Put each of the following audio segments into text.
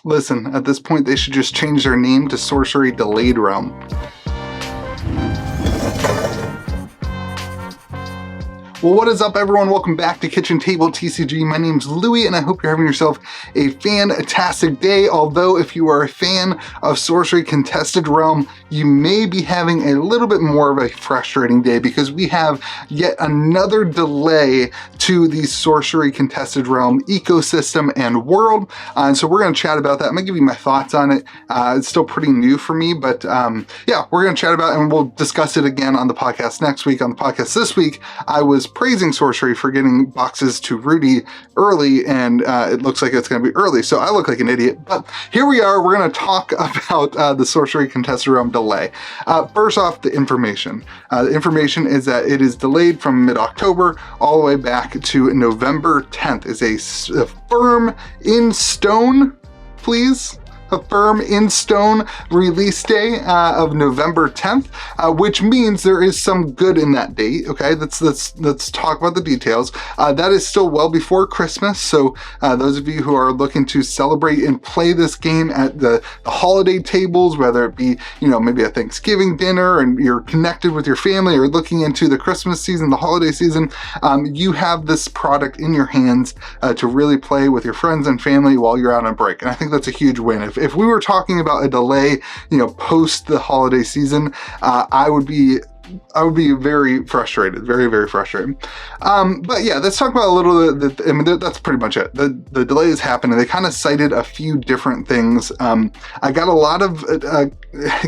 Listen, at this point they should just change their name to Sorcery Delayed Realm. Well, what is up, everyone? Welcome back to Kitchen Table TCG. My name's Louie, and I hope you're having yourself a fantastic day. Although, if you are a fan of Sorcery Contested Realm, you may be having a little bit more of a frustrating day because we have yet another delay to the Sorcery Contested Realm ecosystem and world. And so we're going to chat about that. I'm going to give you my thoughts on it. It's still pretty new for me, but yeah, we're going to chat about it, and we'll discuss it again on the podcast next week. On the podcast this week, I was praising Sorcery for getting boxes to Rudy early, and it looks like it's going to be early, so I look like an idiot. But here we are. We're going to talk about the Sorcery Contested Realm delay. First off, the information. The information is that it is delayed from mid-October all the way back to November 10th. Is a firm in stone, please? A firm in stone release day of November 10th, which means there is some good in that date. Okay, let's talk about the details. That is still well before Christmas, so those of you who are looking to celebrate and play this game at the holiday tables, whether it be, you know, maybe a Thanksgiving dinner and you're connected with your family, or looking into the Christmas season, the holiday season, you have this product in your hands to really play with your friends and family while you're out on break. And I think that's a huge win. If we were talking about a delay, you know, post the holiday season, I would be very frustrated, very, very frustrated. But yeah, let's talk about a little bit. I mean, that's pretty much it. The delays happened, and they kind of cited a few different things. I got a lot of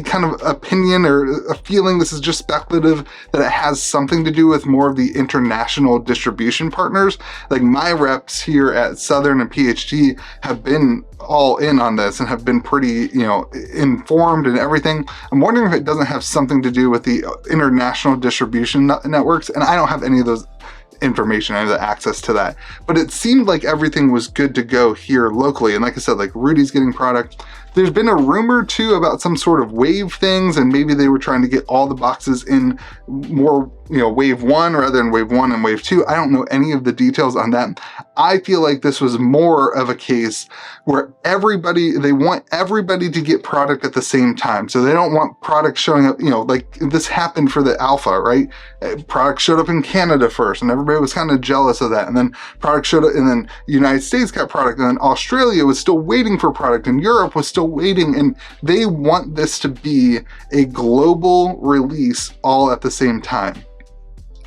kind of opinion or a feeling, this is just speculative, that it has something to do with more of the international distribution partners. Like, my reps here at Southern and PHT have been all in on this and have been pretty, you know, informed and everything. I'm wondering if it doesn't have something to do with the international distribution networks, and I don't have any of those information, I have the access to that. But it seemed like everything was good to go here locally, and like I said, like, Rudy's getting product. There's been a rumor too about some sort of wave things, and maybe they were trying to get all the boxes in more, you know, wave one rather than wave one and wave two. I don't know any of the details on that. I feel like this was more of a case where they want everybody to get product at the same time. So they don't want product showing up, you know, like this happened for the alpha, right? Product showed up in Canada first, and everybody was kind of jealous of that. And then product showed up, and then the United States got product, and then Australia was still waiting for product, and Europe was still waiting, and they want this to be a global release all at the same time.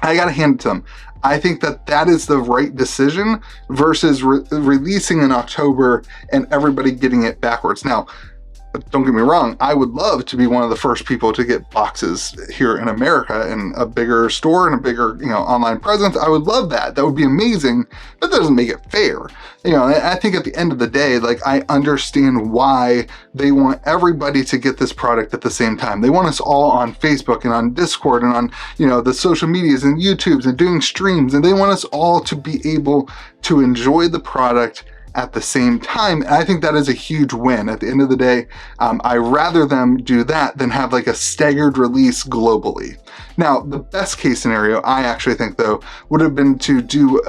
I gotta hand it to them. I think that is the right decision versus releasing in October and everybody getting it backwards. Now, don't get me wrong, I would love to be one of the first people to get boxes here in America in a bigger store and a bigger, you know, online presence. I would love that. That would be amazing, but that doesn't make it fair. You know, I think at the end of the day, like, I understand why they want everybody to get this product at the same time. They want us all on Facebook and on Discord and on, you know, the social medias and YouTubes and doing streams, and they want us all to be able to enjoy the product at the same time. And I think that is a huge win. At the end of the day, I rather them do that than have like a staggered release globally. Now, the best case scenario, I actually think, though, would have been to do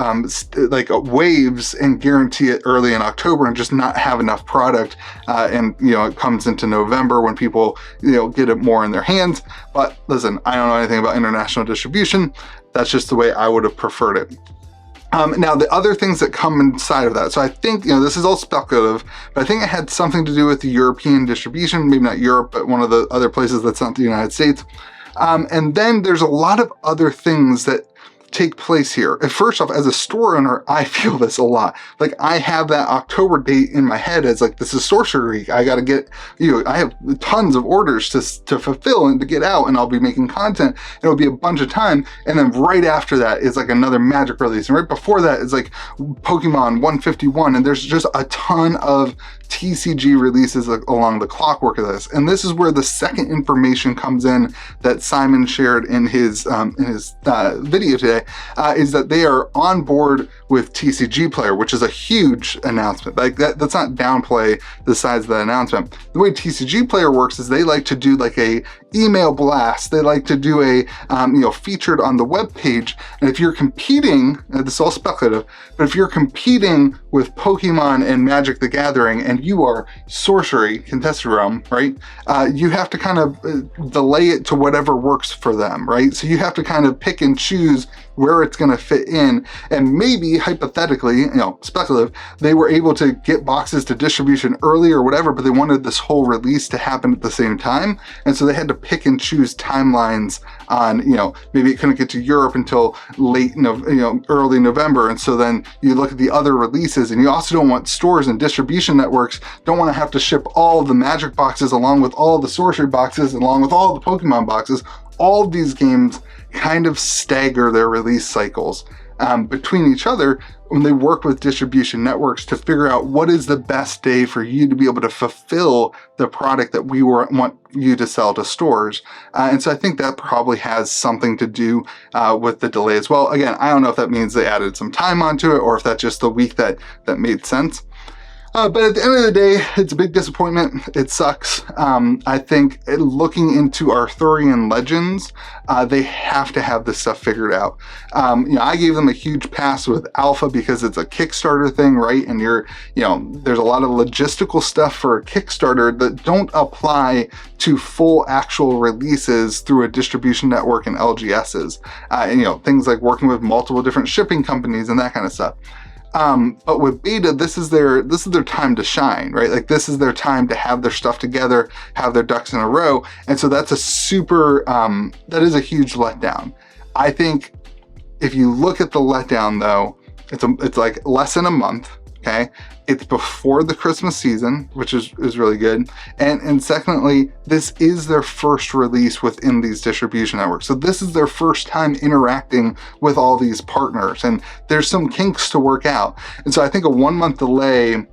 like waves and guarantee it early in October and just not have enough product. And, you know, it comes into November when people, you know, get it more in their hands. But listen, I don't know anything about international distribution. That's just the way I would have preferred it. Now, the other things that come inside of that, so I think, you know, this is all speculative, but I think it had something to do with the European distribution, maybe not Europe, but one of the other places that's not the United States. And then there's a lot of other things that take place here. And first off, as a store owner, I feel this a lot. Like, I have that October date in my head as like, this is Sorcery Week. I got to get, you know, I have tons of orders to fulfill and to get out, and I'll be making content. It'll be a bunch of time. And then right after that is like another Magic release. And right before that is like Pokemon 151. And there's just a ton of TCG releases along the clockwork of this. And this is where the second information comes in that Simon shared in his video today, is that they are on board with TCGplayer, which is a huge announcement. Like, that's not downplay the size of that announcement. The way TCGplayer works is they like to do like a email blast. They like to do a, you know, featured on the web page. And if you're competing, this is all speculative, but if you're competing with Pokemon and Magic the Gathering, and you are Sorcery, Contested Realm, right? You have to kind of delay it to whatever works for them, right? So you have to kind of pick and choose where it's going to fit in, and maybe hypothetically, speculative, they were able to get boxes to distribution early or whatever, but they wanted this whole release to happen at the same time, and so they had to pick and choose timelines on, maybe it couldn't get to Europe until late, early November, and so then you look at the other releases, and you also don't want stores and distribution networks don't want to have to ship all the Magic boxes along with all the Sorcery boxes, along with all the Pokemon boxes. All of these games kind of stagger their release cycles between each other when they work with distribution networks to figure out what is the best day for you to be able to fulfill the product that we want you to sell to stores. And so I think that probably has something to do with the delay as well. Again, I don't know if that means they added some time onto it or if that's just the week that made sense. But at the end of the day, it's a big disappointment. It sucks. I think looking into Arthurian Legends, they have to have this stuff figured out. I gave them a huge pass with Alpha because it's a Kickstarter thing, right? And there's a lot of logistical stuff for a Kickstarter that don't apply to full actual releases through a distribution network and LGSs. Things like working with multiple different shipping companies and that kind of stuff. But with beta, this is their time to shine, right? Like this is their time to have their stuff together, have their ducks in a row. And so that's that is a huge letdown. I think if you look at the letdown though, it's like less than a month. Okay. It's before the Christmas season, which is really good. And secondly, this is their first release within these distribution networks. So this is their first time interacting with all these partners, and there's some kinks to work out. And so I think a 1 month delay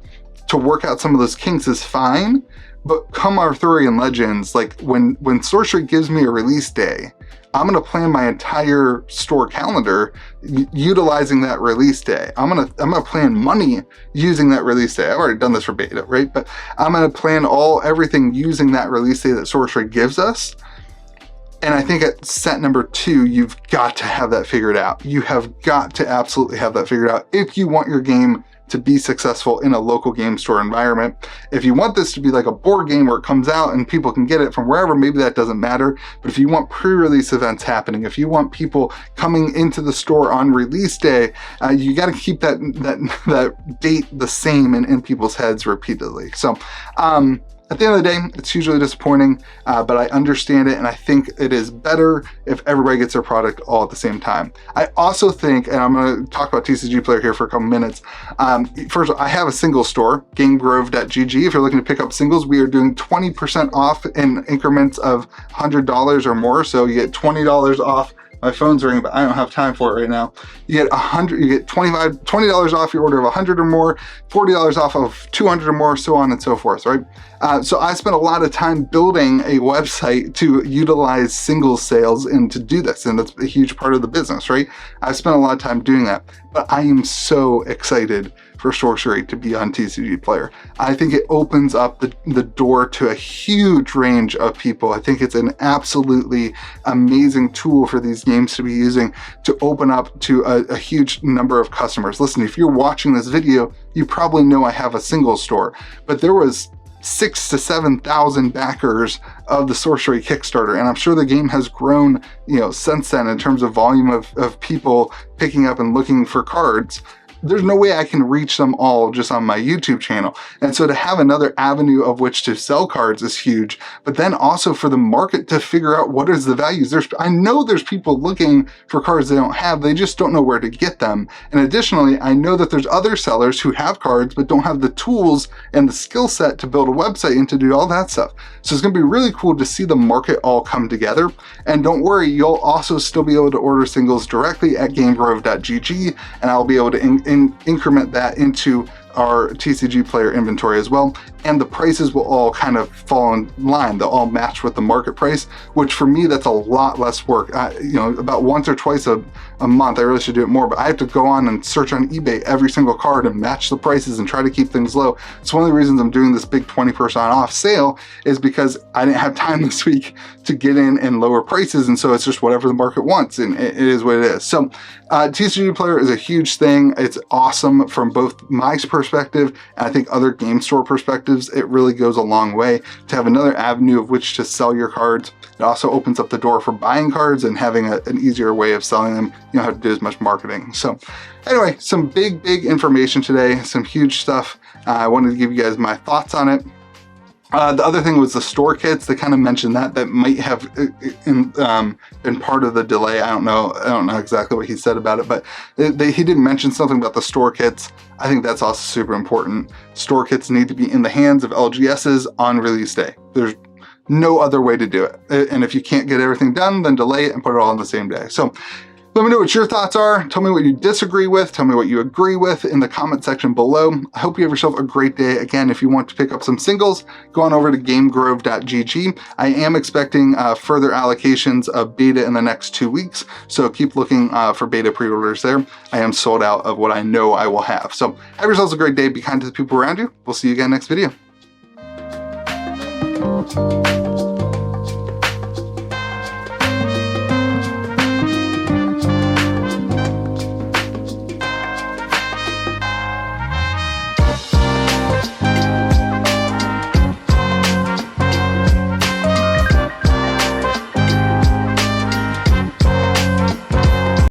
to work out some of those kinks is fine, but come Arthurian Legends, like when Sorcery gives me a release day, I'm going to plan my entire store calendar utilizing that release day. I'm going to plan money using that release day. I've already done this for beta, right? But I'm going to plan everything using that release day that Sorcery gives us. And I think at set number 2, you've got to have that figured out. You have got to absolutely have that figured out if you want your game to be successful in a local game store environment. If you want this to be like a board game where it comes out and people can get it from wherever, maybe that doesn't matter. But if you want pre-release events happening, if you want people coming into the store on release day, you got to keep that date the same in people's heads repeatedly. So at the end of the day, it's hugely disappointing, but I understand it, and I think it is better if everybody gets their product all at the same time. I also think, and I'm going to talk about TCGplayer here for a couple minutes. First, I have a single store, gamegrove.gg. If you're looking to pick up singles, we are doing 20% off in increments of $100 or more, so you get $20 off. My phone's ringing, but I don't have time for it right now. You get $20 off your order of 100 or more, $40 off of 200 or more, so on and so forth, right? So I spent a lot of time building a website to utilize singles sales and to do this, and that's a huge part of the business, right? I've spent a lot of time doing that, but I am so excited for Sorcery to be on TCGplayer. I think it opens up the door to a huge range of people. I think it's an absolutely amazing tool for these games to be using to open up to a huge number of customers. Listen, if you're watching this video, you probably know I have a single store, but there was 6,000 to 7,000 backers of the Sorcery Kickstarter, and I'm sure the game has grown, since then in terms of volume of people picking up and looking for cards. There's no way I can reach them all just on my YouTube channel. And so to have another avenue of which to sell cards is huge, but then also for the market to figure out what is the values. I know there's people looking for cards they don't have, they just don't know where to get them. And additionally, I know that there's other sellers who have cards but don't have the tools and the skill set to build a website and to do all that stuff. So it's gonna be really cool to see the market all come together. And don't worry, you'll also still be able to order singles directly at gamegrove.gg, and I'll be able to increment that into our TCG player inventory as well, and the prices will all kind of fall in line. They'll all match with the market price, which for me, that's a lot less work. You know, about once or twice a month, I really should do it more, but I have to go on and search on eBay every single card and match the prices and try to keep things low. It's one of the reasons I'm doing this big 20% off sale, is because I didn't have time this week to get in and lower prices, and so it's just whatever the market wants, and it is what it is. So TCG Player is a huge thing. It's awesome from both my perspective and I think other game store perspectives. It really goes a long way to have another avenue of which to sell your cards. It also opens up the door for buying cards and having an easier way of selling them. You don't have to do as much marketing. So anyway, some big information today, some huge stuff. I wanted to give you guys my thoughts on it. The other thing was the store kits. They kind of mentioned that might have been part of the delay. I don't know exactly what he said about it, but he did mention something about the store kits. I think that's also super important. Store kits need to be in the hands of LGSs on release day. There's no other way to do it. And if you can't get everything done, then delay it and put it all on the same day. So let me know what your thoughts are. Tell me what you disagree with. Tell me what you agree with in the comment section below. I hope you have yourself a great day. Again, if you want to pick up some singles, go on over to gamegrove.gg. I am expecting further allocations of beta in the next 2 weeks, so keep looking for beta pre-orders there. I am sold out of what I know I will have. So have yourselves a great day. Be kind to the people around you. We'll see you again next video.